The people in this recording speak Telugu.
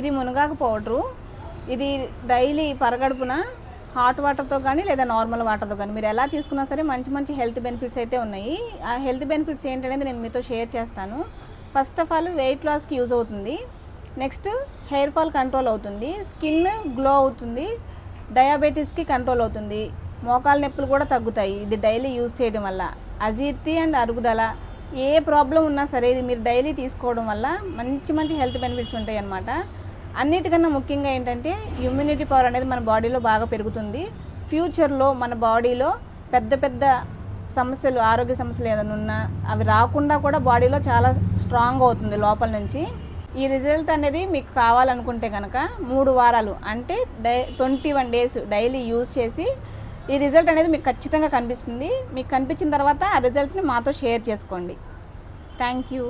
ఇది మునగాకు పౌడరు. ఇది డైలీ పరగడుపున హాట్ వాటర్తో కానీ లేదా నార్మల్ వాటర్తో కానీ మీరు ఎలా తీసుకున్నా సరే మంచి మంచి హెల్త్ బెనిఫిట్స్ అయితే ఉన్నాయి. ఆ హెల్త్ బెనిఫిట్స్ ఏంటనేది నేను మీతో షేర్ చేస్తాను. ఫస్ట్ ఆఫ్ ఆల్ వెయిట్ లాస్కి యూజ్ అవుతుంది. నెక్స్ట్ హెయిర్ ఫాల్ కంట్రోల్ అవుతుంది, స్కిన్ గ్లో అవుతుంది, డయాబెటీస్కి కంట్రోల్ అవుతుంది, మోకాళ్ళ నొప్పులు కూడా తగ్గుతాయి ఇది డైలీ యూజ్ చేయడం వల్ల. అజీర్తి అండ్ అరుగుదల ఏ ప్రాబ్లం ఉన్నా సరే ఇది మీరు డైలీ తీసుకోవడం వల్ల మంచి మంచి హెల్త్ బెనిఫిట్స్ ఉంటాయి అన్నమాట. అన్నిటికన్నా ముఖ్యంగా ఏంటంటే ఇమ్యూనిటీ పవర్ అనేది మన బాడీలో బాగా పెరుగుతుంది. ఫ్యూచర్లో మన బాడీలో పెద్ద పెద్ద సమస్యలు, ఆరోగ్య సమస్యలు ఏదైనా ఉన్నా అవి రాకుండా కూడా బాడీలో చాలా స్ట్రాంగ్ అవుతుంది లోపల నుంచి. ఈ రిజల్ట్ అనేది మీకు కావాలనుకుంటే కనుక 3 వారాలు అంటే 21 డేస్ డైలీ యూజ్ చేసి ఈ రిజల్ట్ అనేది మీకు ఖచ్చితంగా కనిపిస్తుంది. మీకు కనిపించిన తర్వాత ఆ రిజల్ట్ని మాతో షేర్ చేసుకోండి. Thank you.